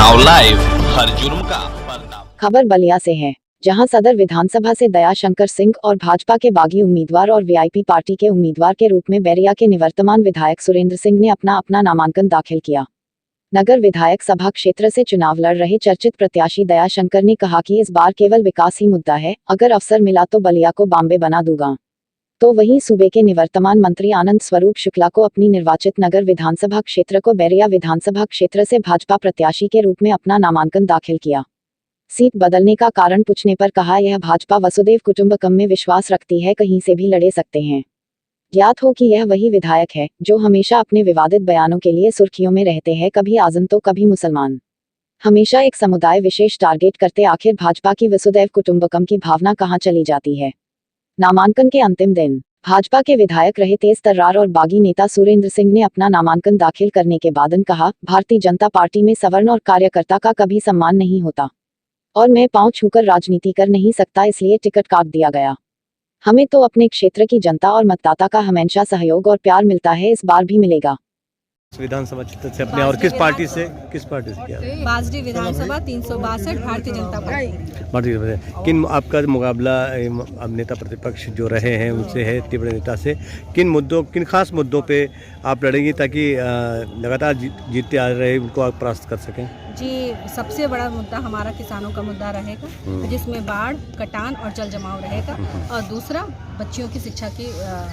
Now live, हर जुर्म का पर्दा। खबर बलिया से है, जहां सदर विधानसभा से दयाशंकर सिंह और भाजपा के बागी उम्मीदवार और वीआईपी पार्टी के उम्मीदवार के रूप में बैरिया के निवर्तमान विधायक सुरेंद्र सिंह ने अपना नामांकन दाखिल किया। नगर विधायक सभा क्षेत्र से चुनाव लड़ रहे चर्चित प्रत्याशी दयाशंकर ने कहा कि इस बार केवल विकास ही मुद्दा है, अगर अवसर मिला तो बलिया को बॉम्बे बना दूंगा। तो वहीं सूबे के निवर्तमान मंत्री आनंद स्वरूप शुक्ला को अपनी निर्वाचित नगर विधानसभा क्षेत्र को बैरिया विधानसभा क्षेत्र से भाजपा प्रत्याशी के रूप में अपना नामांकन दाखिल किया। सीट बदलने का कारण पूछने पर कहा, यह भाजपा वसुदेव कुटुंबकम में विश्वास रखती है, कहीं से भी लड़े सकते हैं। ज्ञात हो कि यह वही विधायक है जो हमेशा अपने विवादित बयानों के लिए सुर्खियों में रहते हैं, कभी आज़म तो कभी मुसलमान। हमेशा एक समुदाय विशेष टारगेट करते, आखिर भाजपा की वसुदैव कुटुंबकम की भावना कहाँ चली जाती है। नामांकन के अंतिम दिन भाजपा के विधायक रहे तेज तर्रार और बागी नेता सुरेंद्र सिंह ने अपना नामांकन दाखिल करने के बाद कहा, भारतीय जनता पार्टी में सवर्ण और कार्यकर्ता का कभी सम्मान नहीं होता और मैं पांव छूकर राजनीति कर नहीं सकता, इसलिए टिकट काट दिया गया। हमें तो अपने क्षेत्र की जनता और मतदाता का हमेशा सहयोग और प्यार मिलता है, इस बार भी मिलेगा। विधानसभा क्षेत्र से अपने और किस पार्टी से किया? बाजरी विधानसभा 362 भारतीय जनता पार्टी। किन आपका मुकाबला अब नेता प्रतिपक्ष जो रहे हैं उनसे है, तीव्र नेता से, किन खास मुद्दों पे आप लड़ेंगी ताकि लगातार जीतते आ रहे उनको आप परास्त कर सकें? जी, सबसे बड़ा मुद्दा हमारा किसानों का मुद्दा रहेगा, जिसमें बाढ़, कटान और जल जमाव रहेगा। और दूसरा, बच्चियों की शिक्षा की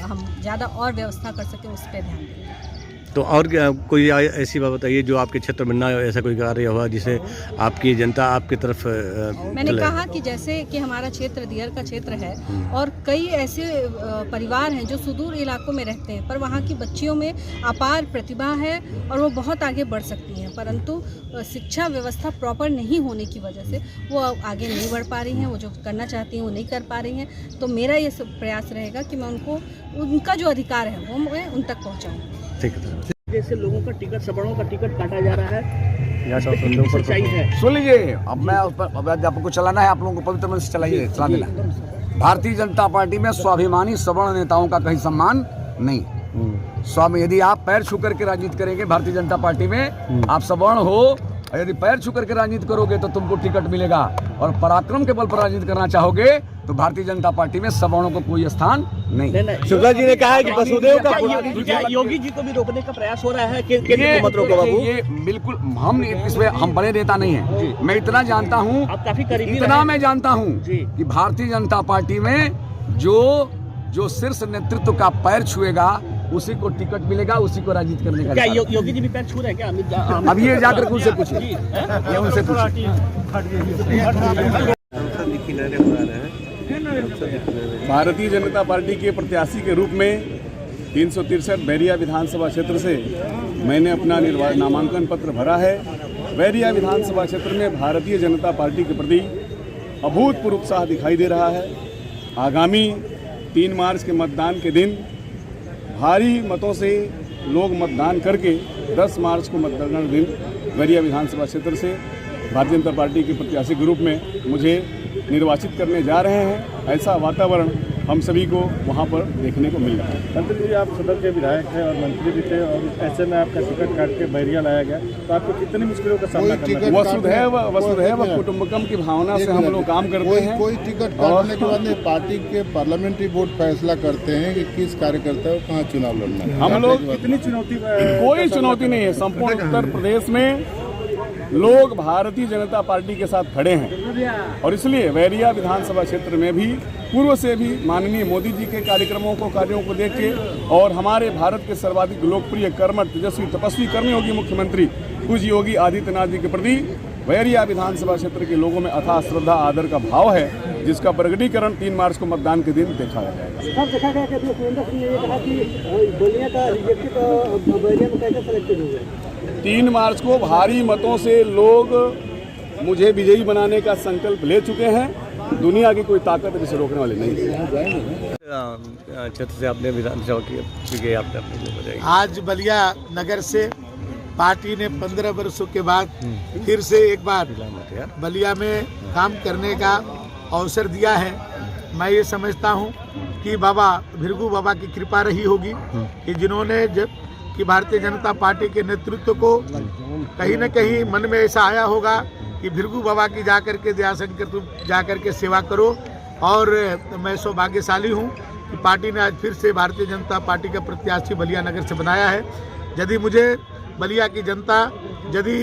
हम ज़्यादा और व्यवस्था कर सकें, उस पर ध्यान देंगे। तो और कोई ऐसी बात बताइए जो आपके क्षेत्र में ना ऐसा कोई कार्य हुआ जिसे आपकी जनता आपकी तरफ मैंने कहा कि जैसे कि हमारा क्षेत्र दियर का क्षेत्र है और कई ऐसे परिवार हैं जो सुदूर इलाकों में रहते हैं, पर वहाँ की बच्चियों में अपार प्रतिभा है और वो बहुत आगे बढ़ सकती हैं, परंतु शिक्षा व्यवस्था प्रॉपर नहीं होने की वजह से वो आगे नहीं बढ़ पा रही हैं, वो जो करना चाहती हैं वो नहीं कर पा रही हैं। तो मेरा ये प्रयास रहेगा कि मैं उनका जो अधिकार है वो मैं उन तक पहुँचाऊँ। ठीक है। जैसे लोगों का टिकट, सवर्णों का टिकट काटा जा रहा है, सच्चाई है। सुन लीजिए, अब मैं उस पर आपको चलाना है, आप लोगों को पवित्र मन से चला देना। भारतीय जनता पार्टी में स्वाभिमानी सवर्ण नेताओं का कहीं सम्मान नहीं। स्वामी, यदि आप पैर छू करके राजनीति करेंगे भारतीय जनता पार्टी में, आप सवर्ण हो, और यदि पैर छू करके राजनीति करोगे तो तुमको टिकट मिलेगा, और पराक्रम के बल पर राजनीति करना चाहोगे तो भारतीय जनता पार्टी में सवर्णों को कोई स्थान नहीं। शुक्ला जी ने कहा है कि वसुदेव का योगी जी को भी रोकने का प्रयास हो रहा है। ये बिल्कुल हम बड़े नेता नहीं हैं। मैं इतना जानता हूँ, आप काफी करीबी, इतना मैं जानता हूँ कि भारतीय जनता पार्टी में जो शीर्ष नेतृत्व का पैर छुएगा उसी को टिकट मिलेगा, उसी को राजनीति करने का। क्या योगी जी भी पैर छू रहे हैं क्या? अब ये जाकर उनसे पूछिए, उनसे पूछिए। भारतीय जनता पार्टी के प्रत्याशी के रूप में 363 बैरिया विधानसभा क्षेत्र से मैंने अपना नामांकन पत्र भरा है। बैरिया विधानसभा क्षेत्र में भारतीय जनता पार्टी के प्रति अभूतपूर्व उत्साह दिखाई दे रहा है। आगामी 3 मार्च के मतदान के दिन भारी मतों से लोग मतदान करके 10 मार्च को मतदान दिन बैरिया विधानसभा क्षेत्र से भारतीय जनता पार्टी के प्रत्याशी के रूप में मुझे निर्वाचित करने जा रहे हैं। ऐसा वातावरण हम सभी को वहाँ पर देखने को मिल रहा है। मंत्री जी, आप सदर के विधायक थे और मंत्री भी थे, और ऐसे में आपका टिकट काट के बैरिया लाया गया, तो आपको कितनी मुश्किलों का सामना करना है? वसुधैव कुटुंबकम की भावना से हम लोग काम करते हैं। कोई टिकट काटने के बाद पार्टी के पार्लियामेंट्री बोर्ड फैसला करते हैं कि किस कार्यकर्ता को कहाँ चुनाव लड़ना है। हम लोग कितनी चुनौती? कोई चुनौती नहीं है। संपूर्ण उत्तर प्रदेश में लोग भारतीय जनता पार्टी के साथ खड़े हैं, और इसलिए बैरिया विधानसभा क्षेत्र में भी पूर्व से भी माननीय मोदी जी के कार्यों को देख के, और हमारे भारत के सर्वाधिक लोकप्रिय, कर्मठ, तेजस्वी, तपस्वी, कर्मयोगी मुख्यमंत्री पूज्य योगी आदित्यनाथ जी के प्रति बैरिया विधानसभा क्षेत्र के लोगों में अथाह श्रद्धा, आदर का भाव है, जिसका प्रकटीकरण 3 मार्च को मतदान के दिन देखा जाएगा। 3 मार्च को भारी मतों से लोग मुझे विजयी बनाने का संकल्प ले चुके हैं। दुनिया की कोई ताकत इसे रोकने वाली नहीं है। क्षेत्र से आपने विधानसभा की आपने अपनी आज बलिया नगर से पार्टी ने 15 वर्षों के बाद फिर से एक बार बलिया में काम करने का अवसर दिया है। मैं ये समझता हूँ कि बाबा भृगु बाबा की कृपा रही होगी कि जिन्होंने जब कि भारतीय जनता पार्टी के नेतृत्व को कहीं न कहीं मन में ऐसा आया होगा कि भृगु बाबा की जाकर के दयाशंकर तुम जाकर के सेवा करो। और मैं सौभाग्यशाली हूँ कि पार्टी ने आज फिर से भारतीय जनता पार्टी का प्रत्याशी बलिया नगर से बनाया है। यदि मुझे बलिया की जनता यदि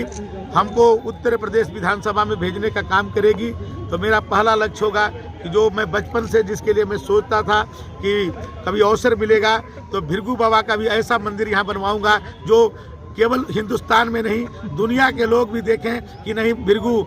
हमको उत्तर प्रदेश विधानसभा में भेजने का काम करेगी तो मेरा पहला लक्ष्य होगा कि जो मैं बचपन से जिसके लिए मैं सोचता था कि कभी अवसर मिलेगा तो भृगु बाबा का भी ऐसा मंदिर यहाँ बनवाऊंगा जो केवल हिंदुस्तान में नहीं दुनिया के लोग भी देखें कि नहीं भृगु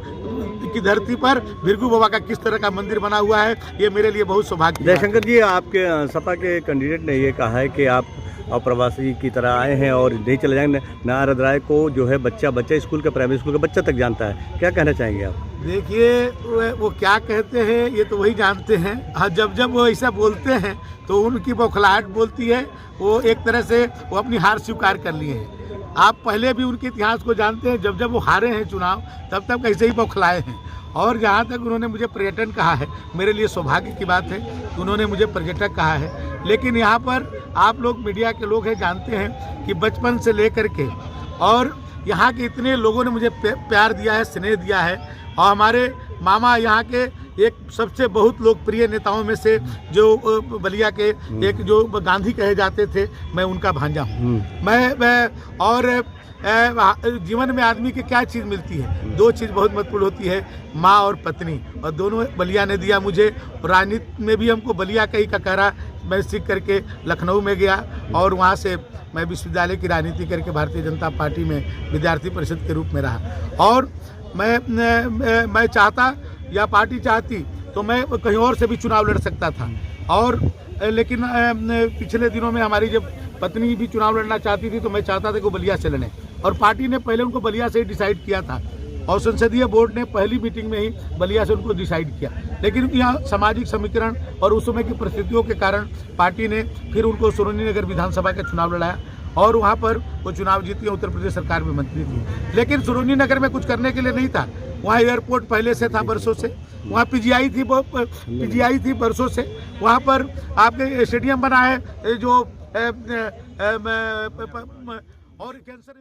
की धरती पर भृगु बाबा का किस तरह का मंदिर बना हुआ है। ये मेरे लिए बहुत सौभाग्य। जयशंकर जी, आपके सपा के कैंडिडेट ने ये कहा है कि आप अप्रवासी की तरह आए हैं और नहीं चले जाएंगे। नारद राय को जो है बच्चा स्कूल का प्राइमरी स्कूल का बच्चा तक जानता है, क्या कहना चाहेंगे आप? देखिए वो क्या कहते हैं ये तो वही जानते हैं। हाँ, जब वो ऐसा बोलते हैं तो उनकी बौखलाहट बोलती है। वो एक तरह से वो अपनी हार स्वीकार कर लिए हैं। आप पहले भी उनके इतिहास को जानते हैं। जब वो हारे हैं चुनाव तब ऐसे ही बौखलाए हैं। और जहाँ तक उन्होंने मुझे पर्यटन कहा है, मेरे लिए सौभाग्य की बात है कि उन्होंने मुझे पर्यटक कहा है। लेकिन यहाँ पर आप लोग मीडिया के लोग हैं, जानते हैं कि बचपन से लेकर के और यहाँ के इतने लोगों ने मुझे प्यार दिया है, स्नेह दिया है। और हमारे मामा यहाँ के एक सबसे बहुत लोकप्रिय नेताओं में से जो बलिया के एक जो गांधी कहे जाते थे, मैं उनका भांजा हूँ। मैं और जीवन में आदमी की क्या चीज़ मिलती है? दो चीज़ बहुत महत्वपूर्ण होती है, माँ और पत्नी, और दोनों बलिया ने दिया मुझे। राजनीति में भी हमको बलिया का ही कहरा मैं सीख करके लखनऊ में गया और वहाँ से मैं विश्वविद्यालय की राजनीति करके भारतीय जनता पार्टी में विद्यार्थी परिषद के रूप में रहा। और मैं चाहता या पार्टी चाहती तो मैं कहीं और से भी चुनाव लड़ सकता था। और लेकिन पिछले दिनों में हमारी जब पत्नी भी चुनाव लड़ना चाहती थी तो मैं चाहता था कि बलिया से लड़ें, और पार्टी ने पहले उनको बलिया से ही डिसाइड किया था और संसदीय बोर्ड ने पहली मीटिंग में ही बलिया से उनको डिसाइड किया। लेकिन यहाँ सामाजिक समीकरण और उस समय की परिस्थितियों के कारण पार्टी ने फिर उनको सुरोनी नगर विधानसभा का चुनाव लड़ाया और वहाँ पर वो चुनाव जीती, उत्तर प्रदेश सरकार में मंत्री थी। लेकिन सुरोनी नगर में कुछ करने के लिए नहीं था। वहाँ एयरपोर्ट पहले से था बरसों से, वहाँ पीजीआई थी बरसों से, वहाँ पर आपके स्टेडियम बना है जो और कैंसर